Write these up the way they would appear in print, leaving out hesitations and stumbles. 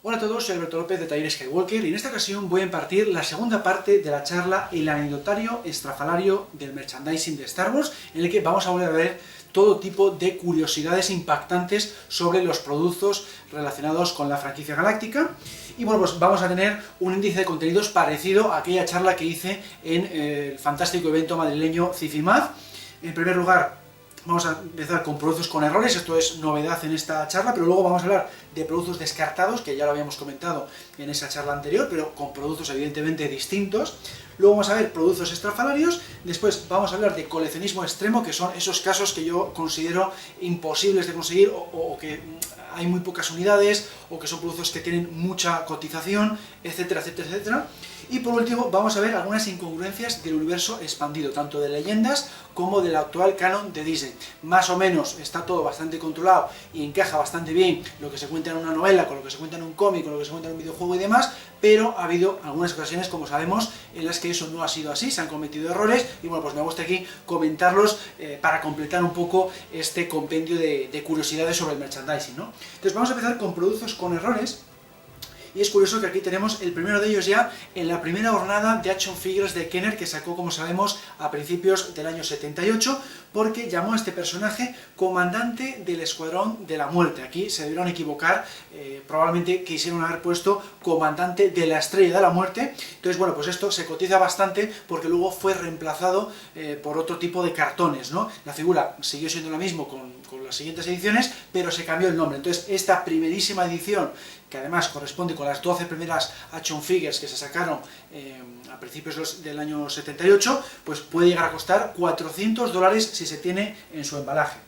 Hola a todos, soy Alberto López de Taller Skywalker y en esta ocasión voy a impartir la segunda parte de la charla El anecdotario estrafalario del merchandising de Star Wars, en el que vamos a volver a ver todo tipo de curiosidades impactantes sobre los productos relacionados con la franquicia galáctica. Y bueno, pues vamos a tener un índice de contenidos parecido a aquella charla que hice en el fantástico evento madrileño CIFIMAD. En primer lugar, vamos a empezar con productos con errores, esto es novedad en esta charla, pero luego vamos a hablar de productos descartados, que ya lo habíamos comentado en esa charla anterior, pero con productos evidentemente distintos. Luego vamos a ver productos estrafalarios, después vamos a hablar de coleccionismo extremo, que son esos casos que yo considero imposibles de conseguir o que hay muy pocas unidades, o que son productos que tienen mucha cotización, etcétera, etcétera, etcétera. Y por último vamos a ver algunas incongruencias del universo expandido, tanto de leyendas como del actual canon de Disney. Más o menos está todo bastante controlado y encaja bastante bien lo que se cuenta en una novela, con lo que se cuenta en un cómic, con lo que se cuenta en un videojuego y demás, pero ha habido algunas ocasiones, como sabemos, en las que eso no ha sido así, se han cometido errores, y bueno, pues me gusta aquí comentarlos para completar un poco este compendio de curiosidades sobre el merchandising, ¿no? Entonces vamos a empezar con productos con errores. Y es curioso que aquí tenemos el primero de ellos ya en la primera jornada de Action Figures de Kenner, que sacó, como sabemos, a principios del año 78, porque llamó a este personaje Comandante del Escuadrón de la Muerte. Aquí se debieron equivocar, probablemente quisieron haber puesto Comandante de la Estrella de la Muerte. Entonces, bueno, pues esto se cotiza bastante porque luego fue reemplazado por otro tipo de cartones, ¿no? La figura siguió siendo la misma con las siguientes ediciones, pero se cambió el nombre. Entonces, esta primerísima edición, que además corresponde con las 12 primeras Action Figures que se sacaron a principios del año 78, pues puede llegar a costar $400 si se tiene en su embalaje.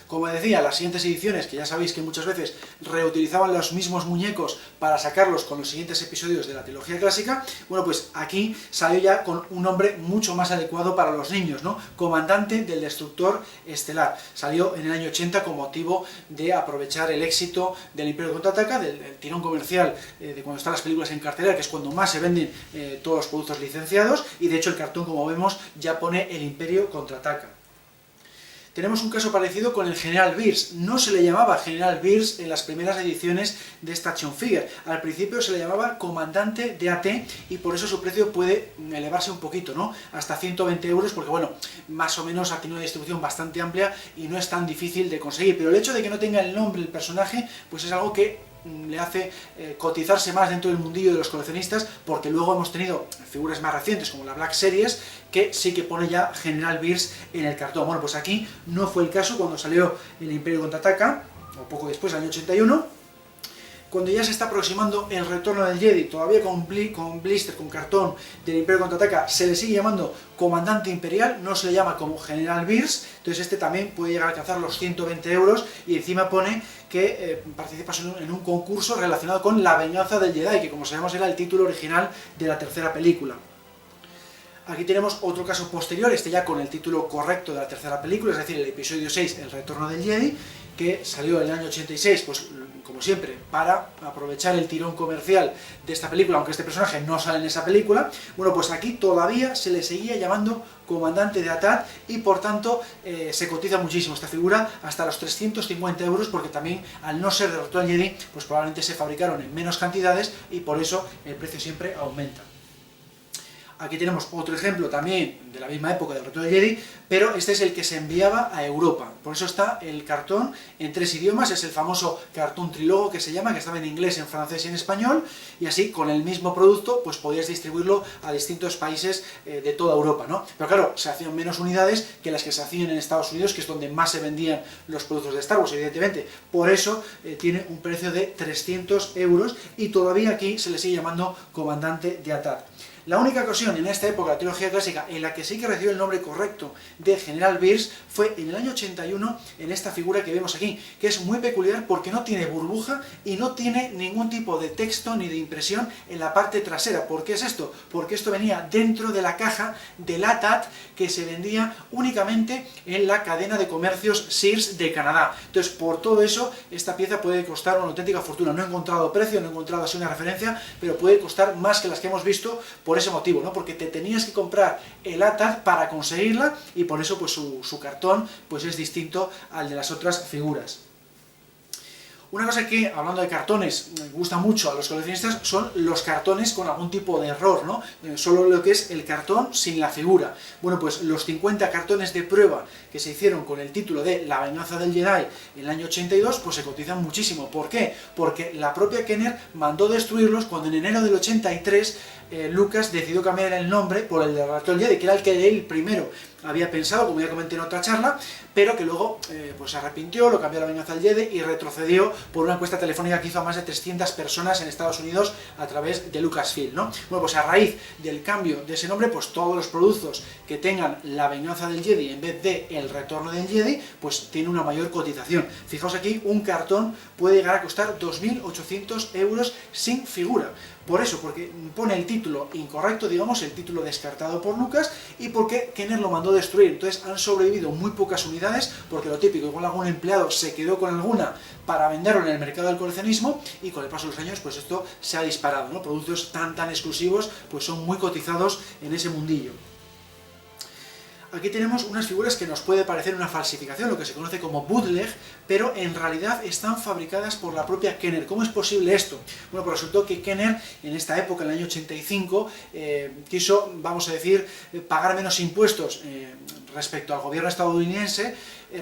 Como decía, las siguientes ediciones, que ya sabéis que muchas veces reutilizaban los mismos muñecos para sacarlos con los siguientes episodios de la trilogía clásica, bueno, pues aquí salió ya con un nombre mucho más adecuado para los niños, ¿no? Comandante del Destructor Estelar. Salió en el año 80 con motivo de aprovechar el éxito del Imperio Contraataca, del tirón comercial de cuando están las películas en cartelera, que es cuando más se venden todos los productos licenciados, y de hecho el cartón, como vemos, ya pone el Imperio Contraataca. Tenemos un caso parecido con el General Beers. No se le llamaba General Beers en las primeras ediciones de esta Action Figure. Al principio se le llamaba Comandante de AT y por eso su precio puede elevarse un poquito, ¿no? Hasta 120 euros, porque bueno, más o menos ha tenido una distribución bastante amplia y no es tan difícil de conseguir. Pero el hecho de que no tenga el nombre del personaje, pues es algo que le hace cotizarse más dentro del mundillo de los coleccionistas, porque luego hemos tenido figuras más recientes como la Black Series que sí que pone ya General Beers en el cartón. Bueno, pues aquí no fue el caso cuando salió el Imperio Contraataca, o poco después, el año 81, cuando ya se está aproximando el retorno del Jedi, todavía con blister, con cartón del Imperio Contraataca, se le sigue llamando Comandante Imperial, no se le llama como General Beers, entonces este también puede llegar a alcanzar los 120 euros y encima pone que participas en un concurso relacionado con La Venganza del Jedi, que como sabemos era el título original de la tercera película. Aquí tenemos otro caso posterior, este ya con el título correcto de la tercera película, es decir, el episodio 6, El Retorno del Jedi, que salió en el año 86, pues como siempre, para aprovechar el tirón comercial de esta película, aunque este personaje no sale en esa película. Bueno, pues aquí todavía se le seguía llamando Comandante de AT-AT y por tanto se cotiza muchísimo esta figura, hasta los 350 euros, porque también al no ser de Retorno del Jedi, pues probablemente se fabricaron en menos cantidades y por eso el precio siempre aumenta. Aquí tenemos otro ejemplo también de la misma época del Retorno del Jedi, pero este es el que se enviaba a Europa. Por eso está el cartón en 3 idiomas, es el famoso cartón trilógo que se llama, que estaba en inglés, en francés y en español, y así con el mismo producto pues podías distribuirlo a distintos países de toda Europa, ¿no? Pero claro, se hacían menos unidades que las que se hacían en Estados Unidos, que es donde más se vendían los productos de Star Wars, evidentemente. Por eso tiene un precio de 300 euros y todavía aquí se le sigue llamando Comandante de AT-AT. La única ocasión en esta época de la trilogía clásica en la que sí que recibió el nombre correcto de General Beers fue en el año 81 en esta figura que vemos aquí, que es muy peculiar porque no tiene burbuja y no tiene ningún tipo de texto ni de impresión en la parte trasera. ¿Por qué es esto? Porque esto venía dentro de la caja del AT-AT que se vendía únicamente en la cadena de comercios Sears de Canadá. Entonces, por todo eso, esta pieza puede costar una auténtica fortuna. No he encontrado precio, no he encontrado así una referencia, pero puede costar más que las que hemos visto por ese motivo, ¿no? Porque te tenías que comprar el AT-AT para conseguirla y por eso pues su cartón pues es distinto al de las otras figuras. Una cosa que, hablando de cartones, me gusta mucho a los coleccionistas son los cartones con algún tipo de error, ¿no? Solo lo que es el cartón sin la figura. Bueno, pues los 50 cartones de prueba que se hicieron con el título de La venganza del Jedi en el año 82, pues se cotizan muchísimo. ¿Por qué? Porque la propia Kenner mandó destruirlos cuando en enero del 83 Lucas decidió cambiar el nombre por el de Retorno del Jedi, que era el que él primero había pensado, como ya comenté en otra charla, pero que luego pues se arrepintió, lo cambió a La venganza del Jedi y retrocedió por una encuesta telefónica que hizo a más de 300 personas en Estados Unidos a través de Lucasfilm, ¿no? Bueno, pues a raíz del cambio de ese nombre, pues todos los productos que tengan La venganza del Jedi en vez de El retorno del Jedi, pues tiene una mayor cotización. Fijaos aquí, un cartón puede llegar a costar 2.800 euros sin figura. Por eso, porque pone el título incorrecto, digamos, el título descartado por Lucas, y porque Kenner lo mandó destruir. Entonces han sobrevivido muy pocas unidades, porque lo típico, igual algún empleado se quedó con alguna para venderlo en el mercado del coleccionismo, y con el paso de los años, pues esto se ha disparado, ¿no? Productos tan exclusivos, pues son muy cotizados en ese mundillo. Aquí tenemos unas figuras que nos puede parecer una falsificación, lo que se conoce como bootleg, pero en realidad están fabricadas por la propia Kenner. ¿Cómo es posible esto? Bueno, pues resultó que Kenner, en esta época, en el año 85, quiso, vamos a decir, pagar menos impuestos respecto al gobierno estadounidense,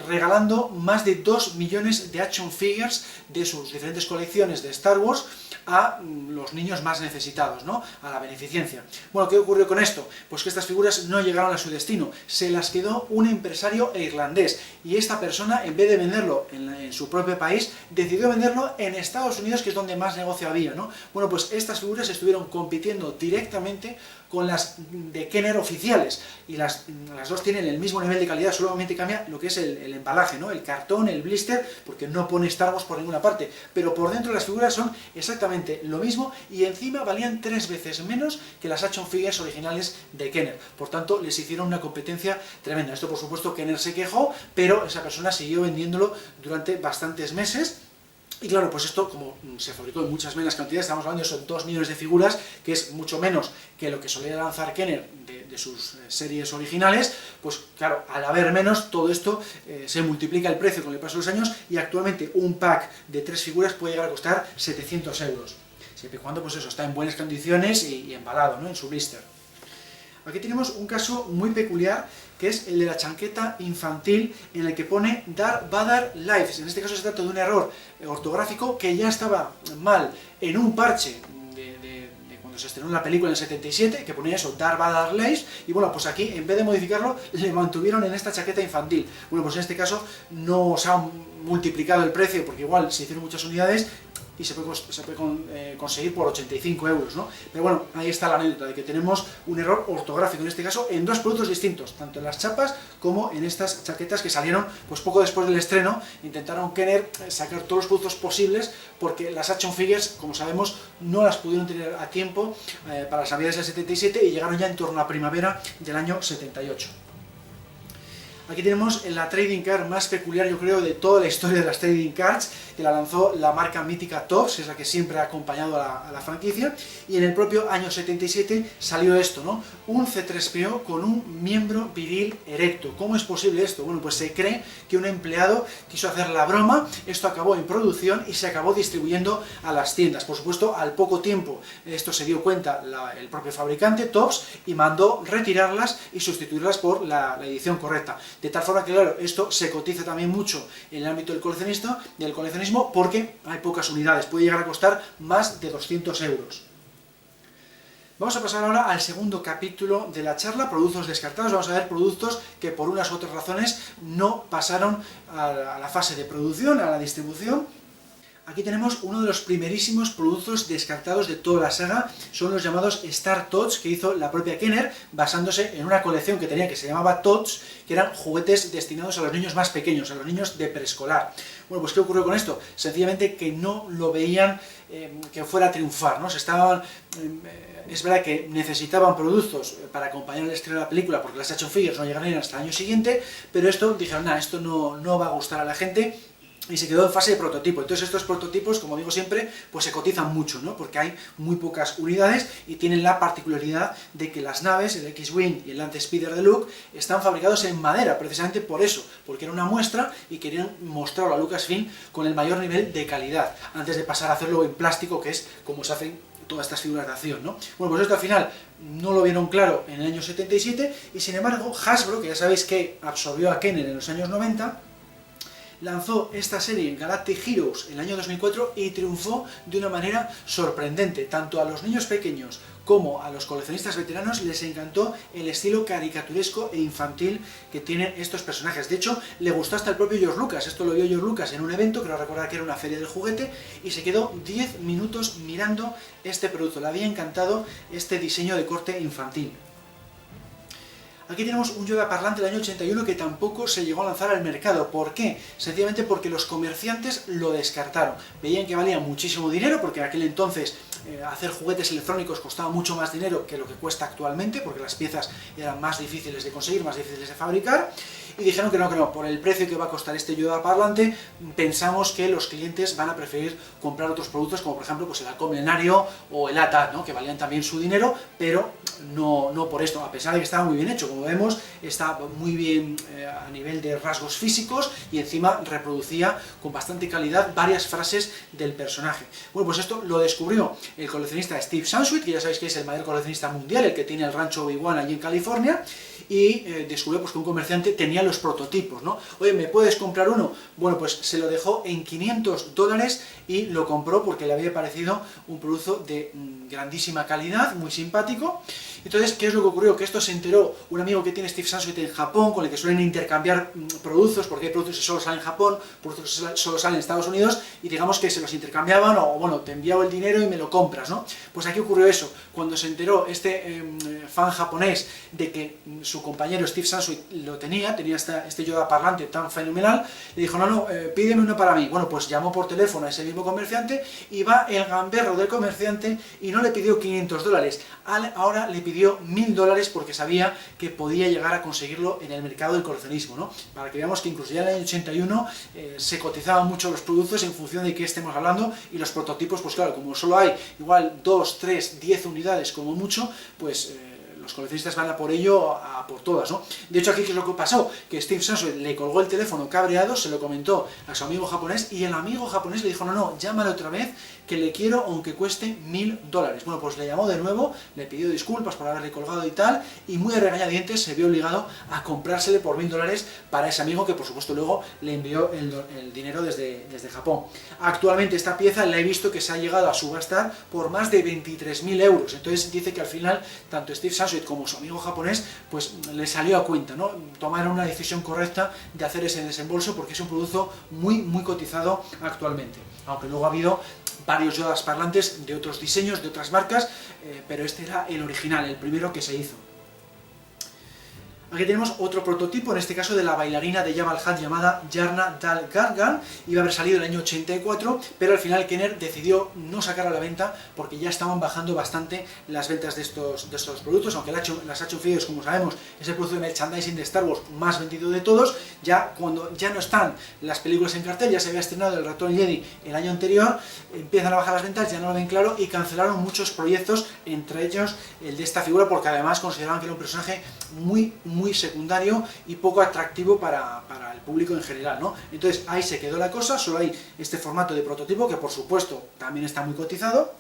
regalando más de 2 millones de action figures de sus diferentes colecciones de Star Wars a los niños más necesitados, ¿no? A la beneficencia. Bueno, ¿qué ocurrió con esto? Pues que estas figuras no llegaron a su destino, se las quedó un empresario irlandés, y esta persona, en vez de venderlo en su propio país, decidió venderlo en Estados Unidos, que es donde más negocio había, ¿no? Bueno, pues estas figuras estuvieron compitiendo directamente con las de Kenner oficiales, y las dos tienen el mismo nivel de calidad, solamente cambia lo que es el embalaje, ¿no? El cartón, el blister, porque no pone Star Wars por ninguna parte, pero por dentro las figuras son exactamente lo mismo, y encima valían 3 veces menos que las action figures originales de Kenner. Por tanto, les hicieron una competencia tremenda. Esto, por supuesto, Kenner se quejó, pero esa persona siguió vendiéndolo durante bastantes meses. Y claro, pues esto, como se fabricó en muchas menos cantidades, estamos hablando de esos 2 millones de figuras, que es mucho menos que lo que solía lanzar Kenner de sus series originales, pues claro, al haber menos, todo esto se multiplica el precio con el paso de los años, y actualmente un pack de 3 figuras puede llegar a costar 700 euros. Siempre y cuando, pues eso, está en buenas condiciones y embalado, ¿no? En su blister. Aquí tenemos un caso muy peculiar, que es el de la chaqueta infantil, en el que pone Darth Vader Lives. En este caso se trata de un error ortográfico que ya estaba mal en un parche de cuando se estrenó la película en el 77, que ponía eso, Darth Vader Lives, y bueno, pues aquí, en vez de modificarlo, le mantuvieron en esta chaqueta infantil. Bueno, pues en este caso no se ha multiplicado el precio, porque igual se hicieron muchas unidades, y se puede conseguir por 85 euros, ¿no? Pero bueno, ahí está la anécdota de que tenemos un error ortográfico, en este caso, en 2 productos distintos, tanto en las chapas como en estas chaquetas que salieron pues poco después del estreno. Intentaron Kenner sacar todos los productos posibles, porque las action figures, como sabemos, no las pudieron tener a tiempo para las navidades del 77, y llegaron ya en torno a la primavera del año 78. Aquí tenemos la trading card más peculiar, yo creo, de toda la historia de las trading cards, que la lanzó la marca mítica Topps, que es la que siempre ha acompañado a la franquicia, y en el propio año 77 salió esto, ¿no? Un C3PO con un miembro viril erecto. ¿Cómo es posible esto? Bueno, pues se cree que un empleado quiso hacer la broma, esto acabó en producción y se acabó distribuyendo a las tiendas. Por supuesto, al poco tiempo esto se dio cuenta el propio fabricante, Topps, y mandó retirarlas y sustituirlas por la edición correcta. De tal forma que, claro, esto se cotiza también mucho en el ámbito del coleccionismo, porque hay pocas unidades, puede llegar a costar más de 200 euros. Vamos a pasar ahora al segundo capítulo de la charla, productos descartados. Vamos a ver productos que por unas u otras razones no pasaron a la fase de producción, a la distribución. Aquí tenemos uno de los primerísimos productos descartados de toda la saga, son los llamados Star Tots, que hizo la propia Kenner, basándose en una colección que tenía que se llamaba Tots, que eran juguetes destinados a los niños más pequeños, a los niños de preescolar. Bueno, pues ¿qué ocurrió con esto? Sencillamente que no lo veían que fuera a triunfar, ¿no? Es verdad que necesitaban productos para acompañar el estreno de la película, porque las action figures no llegarían hasta el año siguiente, pero esto, dijeron, nada, esto no va a gustar a la gente, y se quedó en fase de prototipo. Entonces estos prototipos, como digo siempre, pues se cotizan mucho, ¿no? Porque hay muy pocas unidades y tienen la particularidad de que las naves, el X-Wing y el Land Speeder de Luke, están fabricados en madera, precisamente por eso, porque era una muestra y querían mostrarlo a Lucasfilm con el mayor nivel de calidad, antes de pasar a hacerlo en plástico, que es como se hacen todas estas figuras de acción, ¿no? Bueno, pues esto al final no lo vieron claro en el año 77, y sin embargo Hasbro, que ya sabéis que absorbió a Kenner en los años 90, lanzó esta serie en Galactic Heroes en el año 2004 y triunfó de una manera sorprendente. Tanto a los niños pequeños como a los coleccionistas veteranos les encantó el estilo caricaturesco e infantil que tienen estos personajes. De hecho, le gustó hasta el propio George Lucas. Esto lo vio George Lucas en un evento, creo recordar que era una feria del juguete, y se quedó 10 minutos mirando este producto. Le había encantado este diseño de corte infantil. Aquí tenemos un Yoda parlante del año 81 que tampoco se llegó a lanzar al mercado. ¿Por qué? Sencillamente porque los comerciantes lo descartaron. Veían que valía muchísimo dinero, porque en aquel entonces hacer juguetes electrónicos costaba mucho más dinero que lo que cuesta actualmente, porque las piezas eran más difíciles de conseguir, más difíciles de fabricar, y dijeron que no, por el precio que va a costar este Yoda parlante, pensamos que los clientes van a preferir comprar otros productos, como por ejemplo pues el halcón milenario o el AT-AT, ¿no? Que valían también su dinero, pero no por esto, a pesar de que estaba muy bien hecho. Como vemos, está muy bien a nivel de rasgos físicos, y encima reproducía con bastante calidad varias frases del personaje. Bueno, pues esto lo descubrió el coleccionista Steve Sansweet, que ya sabéis que es el mayor coleccionista mundial, el que tiene el rancho Obi-Wan allí en California, y descubrió pues, que un comerciante tenía los prototipos, ¿no? Oye, ¿me puedes comprar uno? Bueno, pues se lo dejó en $500 y lo compró porque le había parecido un producto de grandísima calidad, muy simpático. Entonces, ¿qué es lo que ocurrió? Que esto se enteró un amigo que tiene Steve Sansweet en Japón, con el que suelen intercambiar productos, porque hay productos que solo salen en Japón, productos que solo salen en Estados Unidos, y digamos que se los intercambiaban, o bueno, te enviaba el dinero y me lo compras, ¿no? Pues aquí ocurrió eso. Cuando se enteró este fan japonés de que su compañero Steve Sansweet lo tenía este Yoda parlante tan fenomenal, le dijo, no, pídeme uno para mí. Bueno, pues llamó por teléfono a ese mismo comerciante, y va el gamberro del comerciante y no le pidió $500, ahora le pidió $1000, porque sabía que podía llegar a conseguirlo en el mercado del coleccionismo, ¿no? Para que veamos que incluso ya en el año 81 se cotizaban mucho los productos en función de qué estemos hablando, y los prototipos, pues claro, como solo hay igual 2, 3, 10 unidades como mucho, pues los coleccionistas van a por ello, a por todas, ¿no? De hecho, aquí ¿qué es lo que pasó? Que Steve Sansweet le colgó el teléfono cabreado, se lo comentó a su amigo japonés, y el amigo japonés le dijo, no, llámale otra vez, que le quiero aunque cueste $1000. Bueno, pues le llamó de nuevo, le pidió disculpas por haberle colgado y tal, y muy a regañadientes se vio obligado a comprársele por $1000 para ese amigo, que por supuesto luego le envió el dinero desde Japón. Actualmente esta pieza la he visto que se ha llegado a subastar por más de 23.000 euros, entonces dice que al final tanto Steve Sansweet como su amigo japonés pues le salió a cuenta, ¿no? Tomaron una decisión correcta de hacer ese desembolso, porque es un producto muy cotizado actualmente, aunque luego ha habido varios Yodas parlantes de otros diseños, de otras marcas, pero este era el original, el primero que se hizo. Aquí tenemos otro prototipo, en este caso de la bailarina de Jabba el Hutt llamada Yarna Dal Gargan. Iba a haber salido en el año 84, pero al final Kenner decidió no sacar a la venta porque ya estaban bajando bastante las ventas de estos productos, aunque las Action Figures, como sabemos, es el producto de merchandising de Star Wars más vendido de todos. Ya cuando ya no están las películas en cartel, ya se había estrenado El Retorno del Jedi el año anterior, empiezan a bajar las ventas, ya no lo ven claro, y cancelaron muchos proyectos, entre ellos el de esta figura, porque además consideraban que era un personaje muy secundario y poco atractivo para el público en general, ¿no? Entonces ahí se quedó la cosa, solo hay este formato de prototipo, que por supuesto también está muy cotizado.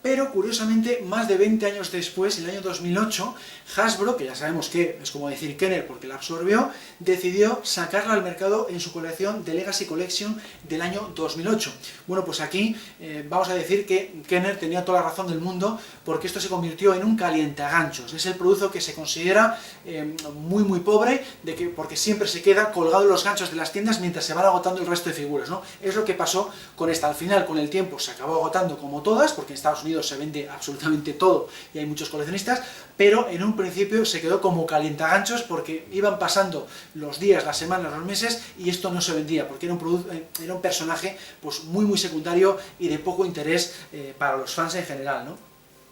Pero curiosamente, más de 20 años después, en el año 2008, Hasbro, que ya sabemos que es como decir Kenner porque la absorbió, decidió sacarla al mercado en su colección de Legacy Collection del año 2008. Bueno, pues aquí vamos a decir que Kenner tenía toda la razón del mundo, porque esto se convirtió en un calientaganchos. Es el producto que se considera muy pobre, porque siempre se queda colgado en los ganchos de las tiendas mientras se van agotando el resto de figuras, ¿no? Es lo que pasó con esta. Al final, con el tiempo, se acabó agotando como todas, porque en Estados Unidos se vende absolutamente todo y hay muchos coleccionistas, pero en un principio se quedó como calientaganchos porque iban pasando los días, las semanas, los meses, y esto no se vendía, porque era un personaje pues muy secundario y de poco interés para los fans en general, ¿no?